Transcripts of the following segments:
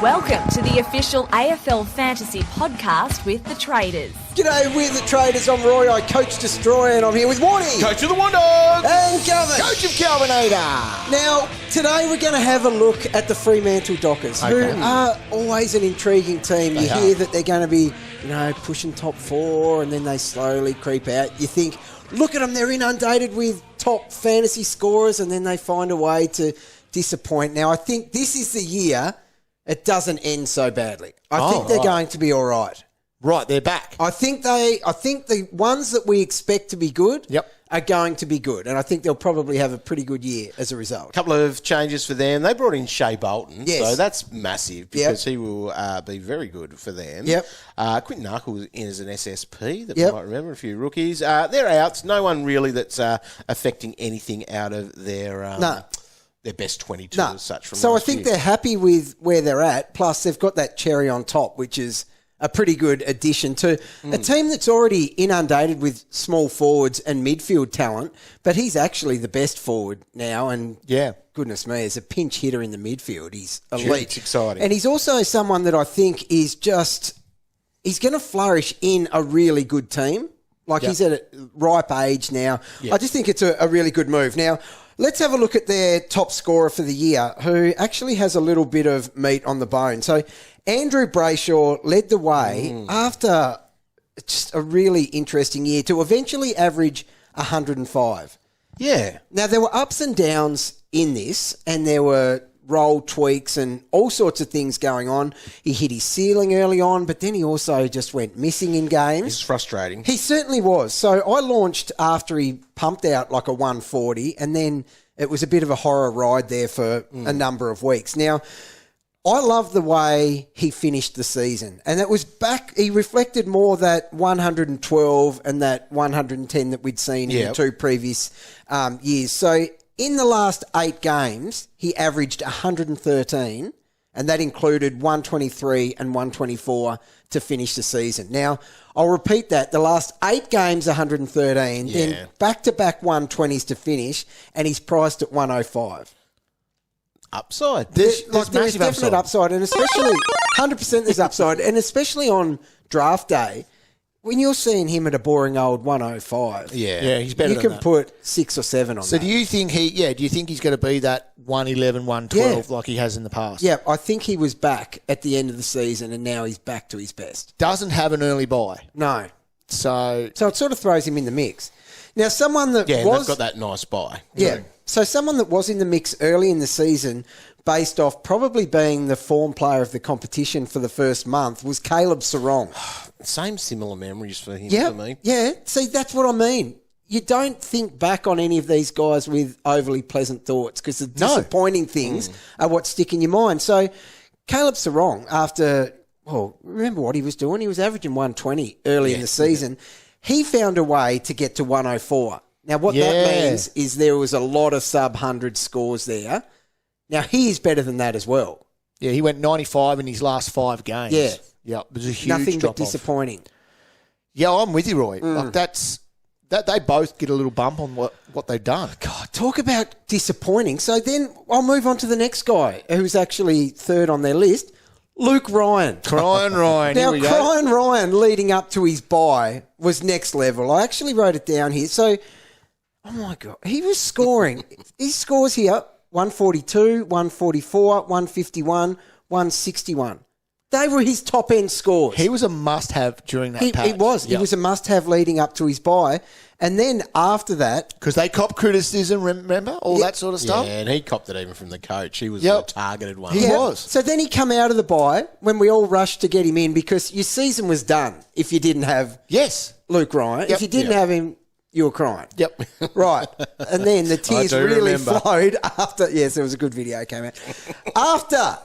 Welcome to the official AFL Fantasy podcast with the Traders. G'day, we're the Traders. I'm Roy, I coach Destroyer, and I'm here with Warnie. Coach of the Wandogs. And Govern. Coach of Calvinator. Now, today we're going to have a look at the Fremantle Dockers, who are always an intriguing team. You hear that they're going to be, pushing top four, and then they slowly creep out. You think, look at them, they're inundated with top fantasy scorers, and then they find a way to disappoint. Now, I think this is the year it doesn't end so badly. I think they're going to be all right. Right, they're back. I think the ones that we expect to be good are going to be good. And I think they'll probably have a pretty good year as a result. A couple of changes for them. They brought in Shai Bolton. Yes. So that's massive because he will be very good for them. Yep. Quinton Narkle was in as an SSP that we might remember, a few rookies. They're out. No one really that's affecting anything out of their... Their best 22 as such from So I think they're happy with where they're at. Plus, they've got that cherry on top, which is a pretty good addition to a team that's already inundated with small forwards and midfield talent. But he's actually the best forward now. And goodness me, as a pinch hitter in the midfield, he's elite. It's exciting. And he's also someone that I think is he's going to flourish in a really good team. Like he's at a ripe age now. Yep. I just think it's a really good move. Now, let's have a look at their top scorer for the year, who actually has a little bit of meat on the bone. So Andrew Brayshaw led the way after just a really interesting year to eventually average 105. Yeah. Now, there were ups and downs in this, and there were role tweaks and all sorts of things going on. He hit his ceiling early on, but then he also just went missing in games. It's frustrating. He certainly was. So I launched after he pumped out like a 140, and then it was a bit of a horror ride there for a number of weeks. Now, I love the way he finished the season, and that was back, he reflected more that 112 and that 110 that we'd seen in the two previous years. So in the last 8 games, he averaged 113, and that included 123 and 124 to finish the season. Now, I'll repeat that. The last 8 games, 113, then back-to-back 120s to finish, and he's priced at 105. Upside. There's definite upside, and especially 100% there's upside, and especially on draft day, when you're seeing him at a boring old 105, he's better. You can put 6 or 7 on. So that. do you think he's going to be that 111, 112 like he has in the past? Yeah, I think he was back at the end of the season, and now he's back to his best. Doesn't have an early buy. No, so it sort of throws him in the mix. Now, someone that they've got that nice buy. Yeah, so someone that was in the mix early in the season, based off probably being the form player of the competition for the first month, was Caleb Serong. Same similar memories for him for me. Yeah, see, that's what I mean. You don't think back on any of these guys with overly pleasant thoughts because the disappointing things are what stick in your mind. So Caleb Serong, remember what he was doing? He was averaging 120 early in the season. He found a way to get to 104. Now, what that means is there was a lot of sub-100 scores there. Now, he is better than that as well. Yeah, he went 95 in his last 5 games. Yeah. Yeah, it was a huge Nothing but drop-off. disappointing. Yeah, I'm with you, Roy. Like that they both get a little bump on what they've done. God, talk about disappointing. So then I'll move on to the next guy who's actually third on their list, Luke Ryan. Crying Ryan. Now, here we go. Crying Ryan leading up to his bye was next level. I actually wrote it down here. So, oh my God, he was scoring. His scores here, 142, 144, 151, 161. They were his top-end scores. He was a must-have during that patch. He was. He was a must-have leading up to his bye. And then after that... Because they copped criticism, remember? All that sort of stuff. Yeah, and he copped it even from the coach. He was the targeted one. He was. So then he come out of the bye when we all rushed to get him in because your season was done if you didn't have Luke Ryan. If you didn't have him, you were crying. Yep. Right. And then the tears really remember. flowed after... Yes, there was a good video came out. After...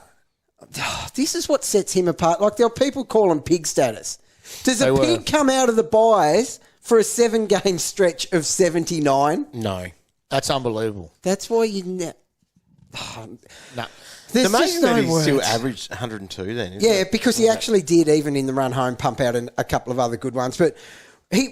This is what sets him apart. Like, there are people call him pig status. Does a pig come out of the buys for a 7-game stretch of 79? No. That's unbelievable. That's why you... No. There's amazing just no that he words. still averaged 102 then, isn't it? Because he actually did, even in the run home, pump out a couple of other good ones. But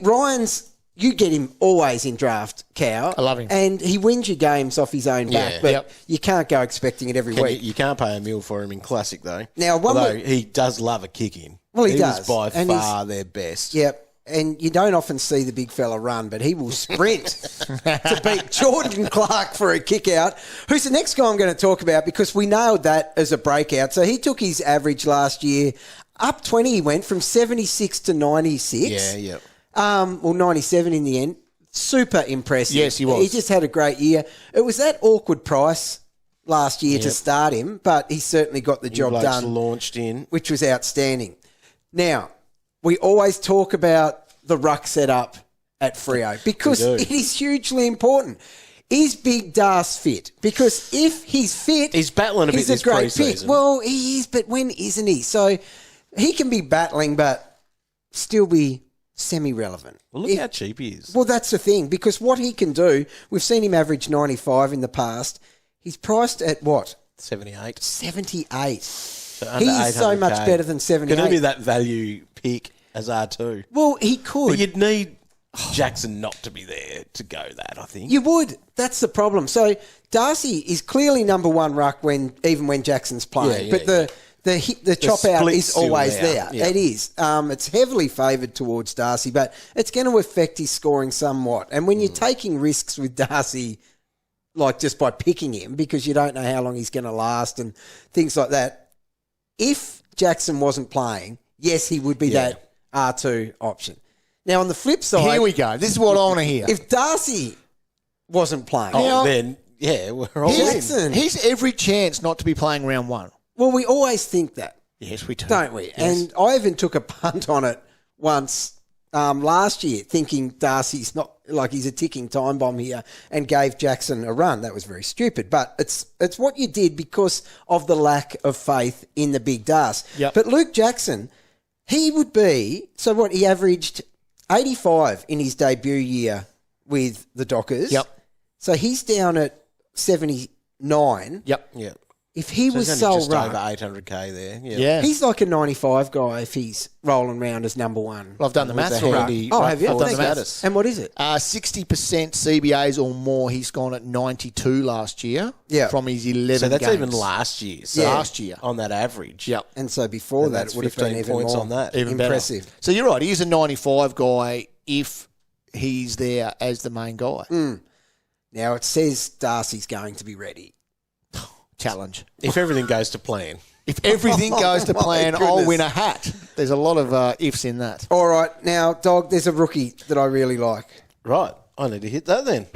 Ryan's you get him always in draft, Cow. I love him. And he wins your games off his own back, but you can't go expecting it every week. You can't pay a meal for him in Classic, though. Now, although he does love a kick-in. Well, he does. does. By far their best. Yep. And you don't often see the big fella run, but he will sprint to beat Jordan Clark for a kick out, who's the next guy I'm going to talk about because we nailed that as a breakout. So he took his average last year up 20. He went from 76 to 96. Yeah. 97 in the end. Super impressive. Yes, he was. He just had a great year. It was that awkward price last year to start him, but he certainly got the job done. Launched in. Which was outstanding. Now, we always talk about the ruck setup at Freo because it is hugely important. Is Big Darce fit? Because if he's fit, he's battling a bit this great pre-season. pick. Well, he is, but when isn't he? So he can be battling, but still be semi-relevant. Well, look how cheap he is. Well, that's the thing because what he can do, we've seen him average 95 in the past. He's priced at what? 78. 78. So He's so much better than 78. Can he be that value pick as R2? Well, he could. But you'd need Jackson not to be there to go that, I think. You would. That's the problem. So Darcy is clearly number one ruck even when Jackson's playing. But the chop out is always there. Yeah. It is. It's heavily favoured towards Darcy, but it's going to affect his scoring somewhat. And when you're taking risks with Darcy, like just by picking him because you don't know how long he's going to last and things like that, if Jackson wasn't playing, yes, he would be that R2 option. Now, on the flip side... Here we go. This is what I want to hear. If Darcy wasn't playing... then, we're all in. He's every chance not to be playing round one. Well, we always think that. Yes, we do. Don't we? Yes. And I even took a punt on it once last year, thinking Darcy's not... like he's a ticking time bomb here, and gave Jackson a run. That was very stupid. But it's what you did because of the lack of faith in the big Darce. Yep. But Luke Jackson, he would be... So what, he averaged 85 in his debut year with the Dockers. Yep. So he's down at 79. Yep. If he was just sole over run, 800k there. Yeah. he's like a 95 guy if he's rolling around as number one. Well, I've done the maths the already. handy- Oh, have you? I've done Thank the you. maths. And what is it? 60% CBAs or more. He's gone at 92 last year. Yeah. From his 11 So that's games. even last year. So Last year. on that average. Yep. And so before And that, that's it would have been 15 even points more on that. Even better. impressive. So you're right. He's a 95 guy if he's there as the main guy. Now, it says Darcy's going to be ready. Challenge. If everything goes to plan. If everything goes to My plan, I'll goodness. win a hat. There's a lot of ifs in that. All right. Now, Dog, there's a rookie that I really like. Right. I need to hit that then.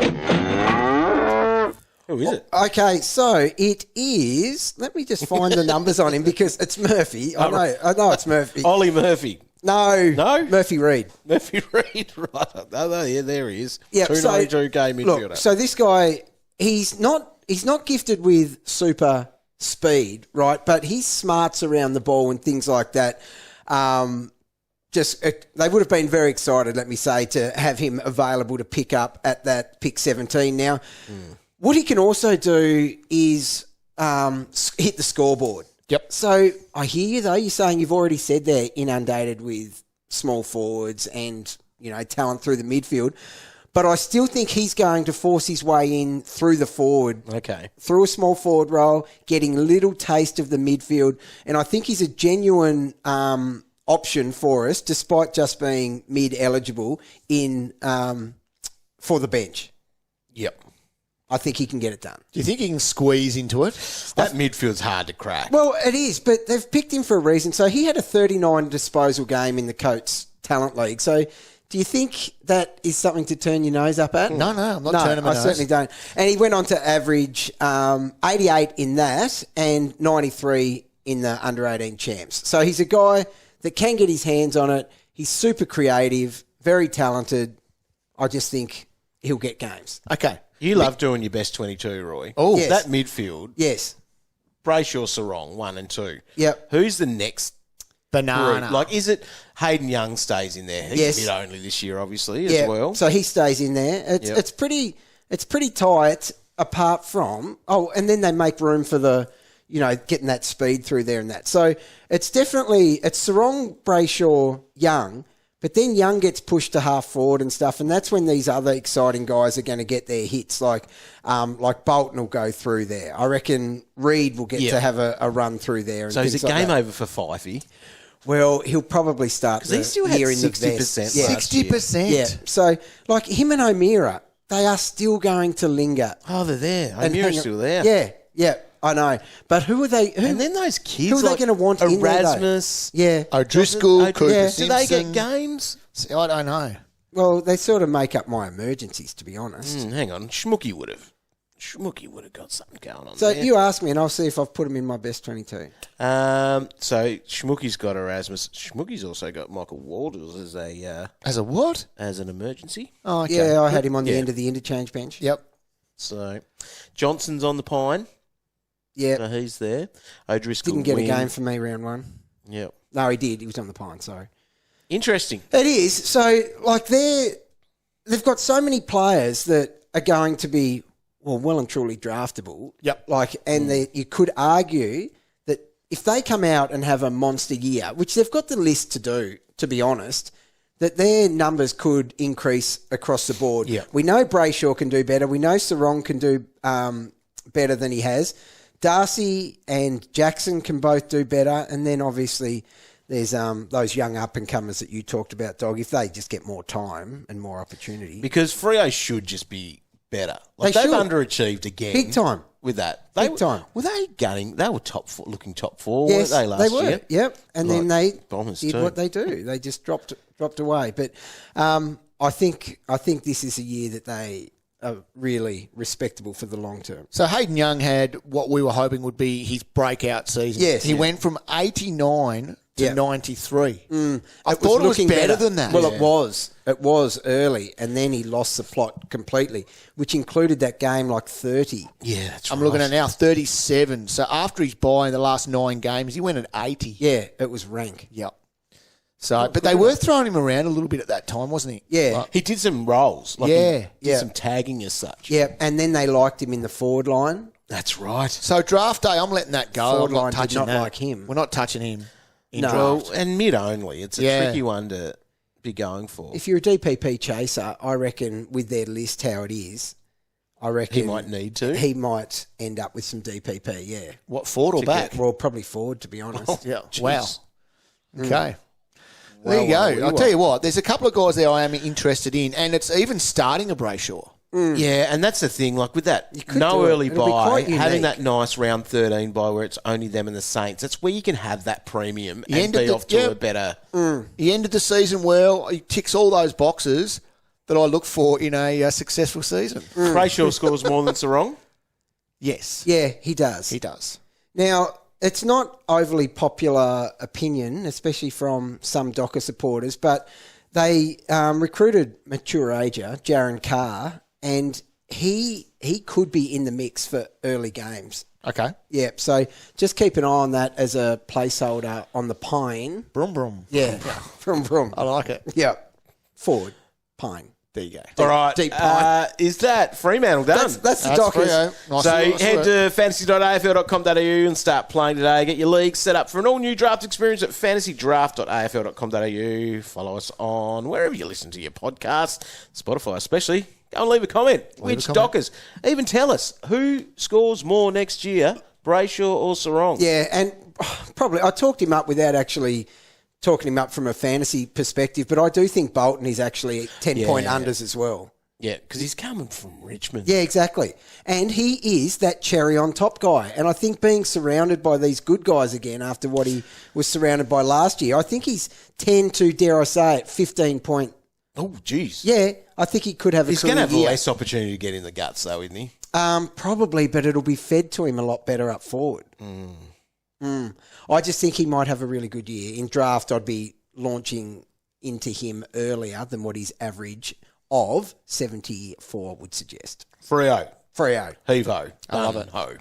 Who is it? Okay, so it is... Let me just find the numbers on him because it's Murphy. I know it's Murphy. Ollie Murphy. No. No? Murphy Reid. Murphy Reid. Right. Oh, yeah, there he is. Yep, 292k midfielder. Look, so this guy, he's not gifted with super speed, right? But his smarts around the ball and things like that. They would have been very excited, let me say, to have him available to pick up at that pick 17. Now, what he can also do is hit the scoreboard. Yep. So I hear you though. You're saying you've already said they're inundated with small forwards and talent through the midfield. But I still think he's going to force his way in through the forward. Okay. Through a small forward role, getting a little taste of the midfield. And I think he's a genuine option for us, despite just being mid-eligible for the bench. Yep. I think he can get it done. Do you think he can squeeze into it? That midfield's hard to crack. Well, it is, but they've picked him for a reason. So he had a 39 disposal game in the Coates Talent League. So do you think that is something to turn your nose up at? No, I'm not turning my nose. I certainly don't. And he went on to average 88 in that and 93 in the under-18 champs. So he's a guy that can get his hands on it. He's super creative, very talented. I just think he'll get games. Okay. You love doing your best 22, Roy. Oh, Yes. That midfield, Yes. Brayshaw, Serong, 1 and 2. Yep. Who's the next Banana. group? Like, is it Hayden Young stays in there? He's Yes. mid only this year, obviously, Yeah. as well. So he stays in there. It's pretty tight apart from... Oh, and then they make room for the... getting that speed through there and that. So it's Serong, Brayshaw, Young, But then Young gets pushed to half forward and stuff, and that's when these other exciting guys are going to get their hits. Like Bolton will go through there. I reckon Reid will get to have a run through there. And so is it like game that. over for Fifey? Well, he'll probably start Because he still had year in the 60%. vest. Yeah. 60%. Yeah. So, like him and O'Meara, they are still going to linger. Oh, they're there. And O'Meara's hang- still there. Yeah, I know. But who are they? And then those kids, who are like they going to want in there, though? Erasmus. Yeah. O'Driscoll, Cooper Yeah. Do they Simpson. get games? See, I don't know. Well, they sort of make up my emergencies, to be honest. Hang on. Schmookie would have got something going on So there. you ask me, and I'll see if I've put him in my best 22. So Schmookie's got Erasmus. Schmookie's also got Michael Walters As a what? as an emergency. Oh, okay. Yeah, I had him on the Yeah. end of the interchange bench. Yep. So Johnson's on the pine. Yeah. So he's there. O'Driscoll Didn't get win. a game for me round one. Yep. No, he did. He was on the pine, sorry. Interesting. It is. So, like, they've got so many players that are going to be, well and truly draftable. Yep. Like, and you could argue that if they come out and have a monster year, which they've got the list to do, to be honest, that their numbers could increase across the board. Yeah. We know Brayshaw can do better. We know Serong can do better than he has. Darcy and Jackson can both do better. And then, obviously, there's those young up-and-comers that you talked about, Dog. If they just get more time and more opportunity. Because Freo should just be better. Like They they've should. underachieved again. Big time. With that. Big time. Were they gunning? They were looking top four, weren't they, last they were. year? Yep. And then they Bombers did too. what they do. They just dropped away. But I think this is a year that they are really respectable for the long term. So Hayden Young had what we were hoping would be his breakout season. Yes. He went from 89 to Yeah. 93. I It thought it was looking better than that. Well, it was. It was early, and then he lost the plot completely, which included that game like 30. Yeah, that's I'm looking at now 37. So after his bye in the last 9 games, he went at 80. Yeah, it was rank. Yep. So, but they were throwing him around a little bit at that time, wasn't he? Yeah. He did some rolls. Like Yeah. He did some tagging as such. Yeah, and then they liked him in the forward line. That's right. So draft day, I'm letting that go. Forward I'm not line did touching not that. like him. We're not touching him. In No. draft. Well, and mid only. It's a Yeah. tricky one to be going for. If you're a DPP chaser, I reckon with their list how it is, I reckon He might need to. He might end up with some DPP. Yeah, What, forward or To back? well, probably forward to be honest. Yeah. Jeez. Wow. Okay. There you Well, go. I'll tell you what, there's a couple of guys there I am interested in, and it's even starting a Brayshaw. Yeah, and that's the thing. Like with that, could no do it. early It'll be buy, quite having unique. that nice round 13 buy where it's only them and the Saints. That's where you can have that premium He and ended be the- off to yeah. a better. He ended the season well. He ticks all those boxes that I look for in a successful season. Brayshaw scores more than Serong. Yes, Yeah, he does. he does. Now, it's not overly popular opinion, especially from some Docker supporters, but they recruited mature ager, Jaron Carr, and he could be in the mix for early games. Okay. Yeah, so just keep an eye on that as a placeholder on the pine. Brum, brum. Yeah, from. I like it. Yeah, forward, pine. There you go. All right. deep pine. Is that Fremantle done? That's the Dockers. Nice So nice head work. to fantasy.afl.com.au and start playing today. Get your league set up for an all-new draft experience at fantasydraft.afl.com.au. Follow us on wherever you listen to your podcast, Spotify especially. Go and leave a comment. Which Dockers? Even tell us who scores more next year, Brayshaw or Serong? Yeah, and probably I talked him up without actually talking him up from a fantasy perspective, but I do think Bolton is actually 10-point unders as well. Yeah, because he's coming from Richmond. Yeah, exactly. And he is that cherry on top guy. And I think being surrounded by these good guys again after what he was surrounded by last year, I think he's 10 to, dare I say it, 15-point. Oh, jeez. Yeah, I think he could have a He's going to have year. less opportunity to get in the guts, though, isn't he? Probably, but it'll be fed to him a lot better up forward. I just think he might have a really good year. In draft, I'd be launching into him earlier than what his average of 74 would suggest. Freo. Freo. Hevo. I love it. Ho.